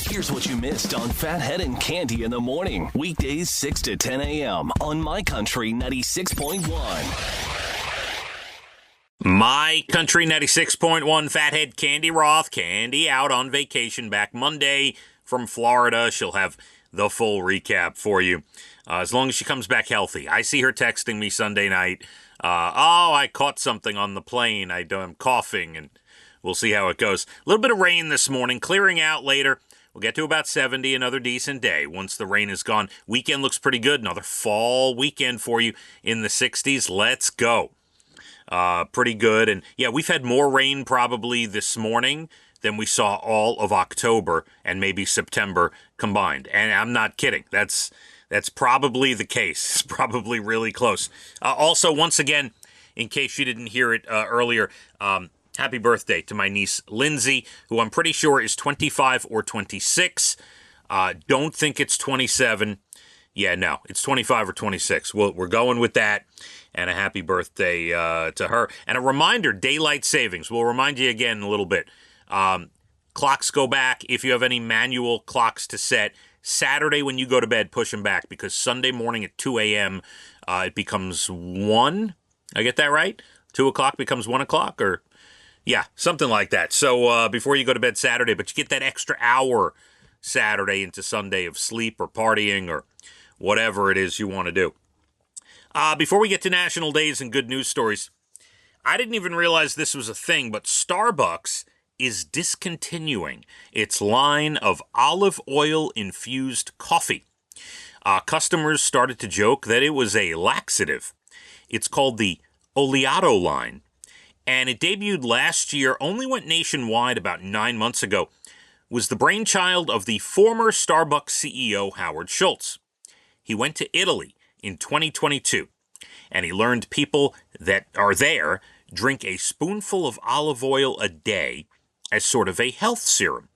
Here's what you missed on Phathead and Cande in the morning. Weekdays 6 to 10 a.m. on My Country 96.1. My Country 96.1, Phathead, Cande Roth. Cande out on vacation, back Monday from Florida. She'll have the full recap for you as long as she comes back healthy. I see her texting me Sunday night. I caught something on the plane. I'm coughing, and we'll see how it goes. A little bit of rain this morning, clearing out later. We'll get to about 70, another decent day once the rain is gone. Weekend looks pretty good. Another fall weekend for you in the 60s. Let's go. Pretty good. And yeah, we've had more rain probably this morning than we saw all of October and maybe September combined. And I'm not kidding. That's probably the case. It's probably really close. Also, once again, in case you didn't hear it earlier, happy birthday to my niece, Lindsay, who I'm pretty sure is 25 or 26. Don't think it's 27. Yeah, no, it's 25 or 26. We're going with that. And a happy birthday to her. And a reminder, daylight savings. We'll remind you again in a little bit. Clocks go back. If you have any manual clocks to set, Saturday when you go to bed, push them back. Because Sunday morning at 2 a.m., it becomes 1. I get that right? 2 o'clock becomes 1 o'clock? Or... yeah, something like that. So before you go to bed Saturday, but you get that extra hour Saturday into Sunday of sleep or partying or whatever it is you want to do. Before we get to national days and good news stories, I didn't even realize this was a thing, but Starbucks is discontinuing its line of olive oil-infused coffee. Customers started to joke that it was a laxative. It's called the Oleato line. And it debuted last year, only went nationwide about 9 months ago, was the brainchild of the former Starbucks CEO, Howard Schultz. He went to Italy in 2022, and he learned people that are there drink a spoonful of olive oil a day as sort of a health serum.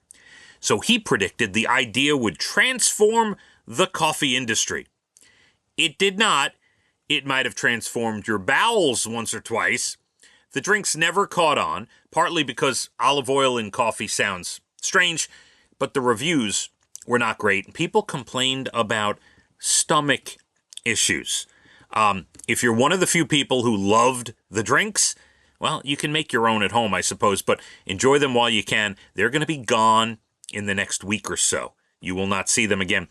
So he predicted the idea would transform the coffee industry. It did not. It might have transformed your bowels once or twice. The drinks never caught on, partly because olive oil in coffee sounds strange, but the reviews were not great. People complained about stomach issues. If you're one of the few people who loved the drinks, well, you can make your own at home, I suppose, but enjoy them while you can. They're going to be gone in the next week or so. You will not see them again.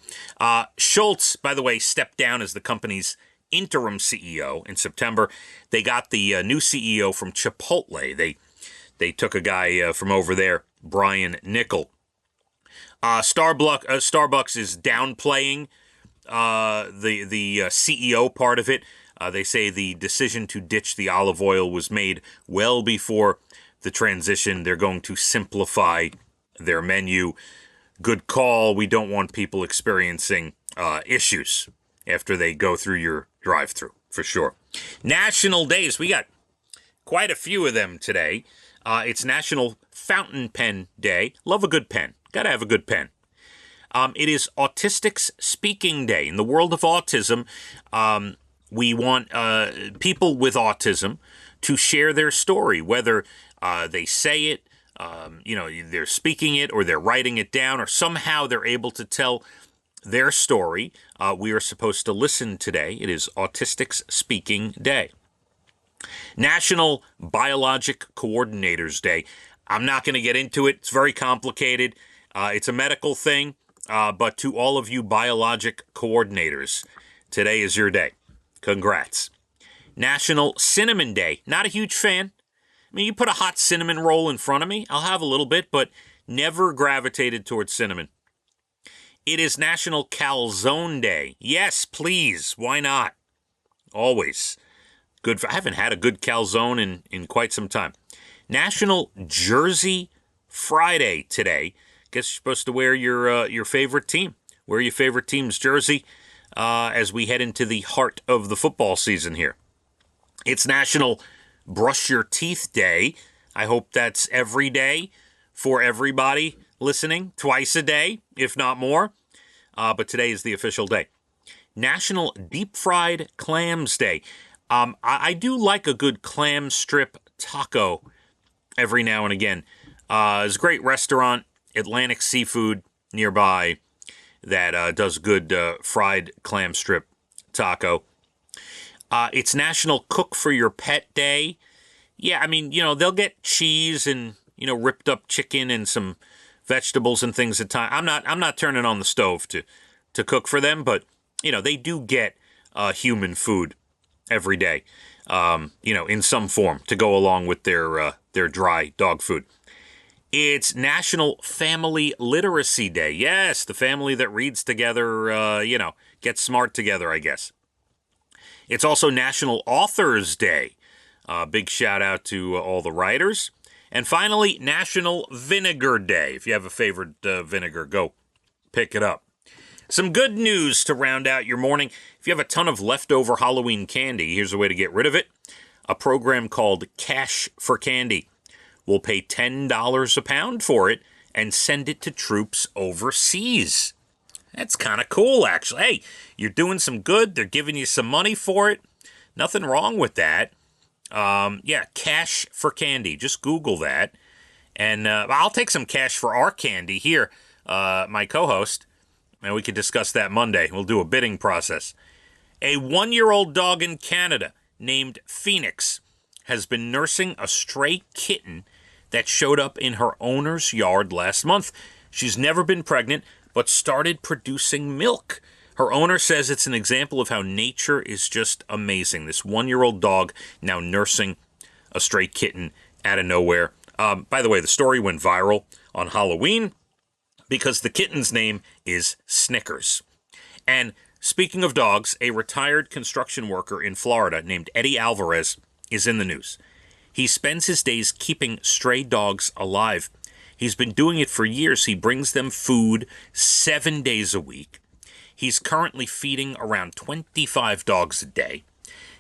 Schultz, by the way, stepped down as the company's interim CEO in September. They got the new CEO from Chipotle. They took a guy from over there, Brian Nickel. Starbucks is downplaying the CEO part of it. They say the decision to ditch the olive oil was made well before the transition. They're going to simplify their menu. Good call. We don't want people experiencing issues after they go through your drive-thru, for sure. National days. We got quite a few of them today. It's National Fountain Pen Day. Love a good pen. Got to have a good pen. It is Autistics Speaking Day. In the world of autism, we want people with autism to share their story, whether they say it, they're speaking it, or they're writing it down, or somehow they're able to tell their story. We are supposed to listen today. It is Autistics Speaking Day. National Biologic Coordinators Day. I'm not going to get into it. It's very complicated. It's a medical thing, but to all of you biologic coordinators, today is your day. Congrats. National Cinnamon Day. Not a huge fan. I mean, you put a hot cinnamon roll in front of me, I'll have a little bit, but never gravitated towards cinnamon. It is National Calzone Day. Yes, please. Why not? Always. Good. I haven't had a good calzone in quite some time. National Jersey Friday today. Guess you're supposed to wear your favorite team. Wear your favorite team's jersey as we head into the heart of the football season here. It's National Brush Your Teeth Day. I hope that's every day for everybody listening, twice a day, if not more. But today is the official day. National Deep Fried Clams Day. I do like a good clam strip taco every now and again. It's a great restaurant, Atlantic Seafood. nearby that does good fried clam strip taco. It's National Cook for Your Pet Day. Yeah, I mean, they'll get cheese and, ripped up chicken and some vegetables and things at time. I'm not turning on the stove to cook for them, but, they do get human food every day, in some form to go along with their dry dog food. It's National Family Literacy Day. Yes, the family that reads together, gets smart together, I guess. It's also National Authors Day. Big shout out to all the writers. And finally, National Vinegar Day. If you have a favorite vinegar, go pick it up. Some good news to round out your morning. If you have a ton of leftover Halloween candy, here's a way to get rid of it. A program called Cash for Candy. We'll pay $10 a pound for it and send it to troops overseas. That's kind of cool, actually. Hey, you're doing some good. They're giving you some money for it. Nothing wrong with that. Cash for Candy. Just Google that. And I'll take some cash for our candy here, my co-host, and we can discuss that Monday. We'll do a bidding process. A 1-year-old dog in Canada named Phoenix has been nursing a stray kitten that showed up in her owner's yard last month. She's never been pregnant, but started producing milk. Her owner says it's an example of how nature is just amazing. This 1-year-old dog now nursing a stray kitten out of nowhere. By the way, the story went viral on Halloween because the kitten's name is Snickers. And speaking of dogs, a retired construction worker in Florida named Eddie Alvarez is in the news. He spends his days keeping stray dogs alive. He's been doing it for years. He brings them food 7 days a week. He's currently feeding around 25 dogs a day.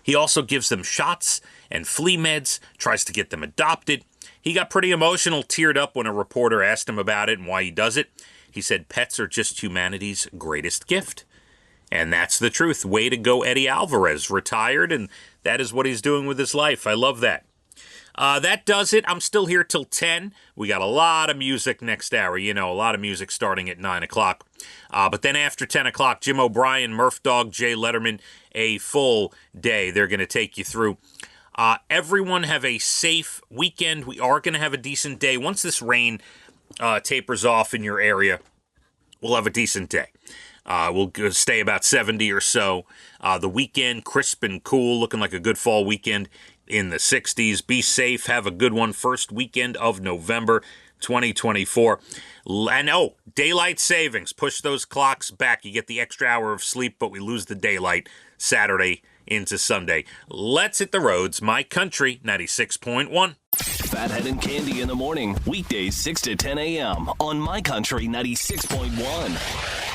He also gives them shots and flea meds, tries to get them adopted. He got pretty emotional, teared up when a reporter asked him about it and why he does it. He said pets are just humanity's greatest gift. And that's the truth. Way to go, Eddie Alvarez. Retired, and that is what he's doing with his life. I love that. That does it. I'm still here till 10. We got a lot of music next hour. A lot of music starting at 9 o'clock. But then after 10 o'clock, Jim O'Brien, Murph Dog, Jay Letterman, a full day they're going to take you through. Everyone have a safe weekend. We are going to have a decent day. Once this rain tapers off in your area, we'll have a decent day. We'll stay about 70 or so. The weekend, crisp and cool, looking like a good fall weekend in the 60s. Be safe. Have a good one. First weekend of November 2024. And daylight savings. Push those clocks back. You get the extra hour of sleep, but we lose the daylight Saturday into Sunday. Let's hit the roads. My Country 96.1. Phathead and Cande in the morning. Weekdays 6 to 10 a.m. on My Country 96.1.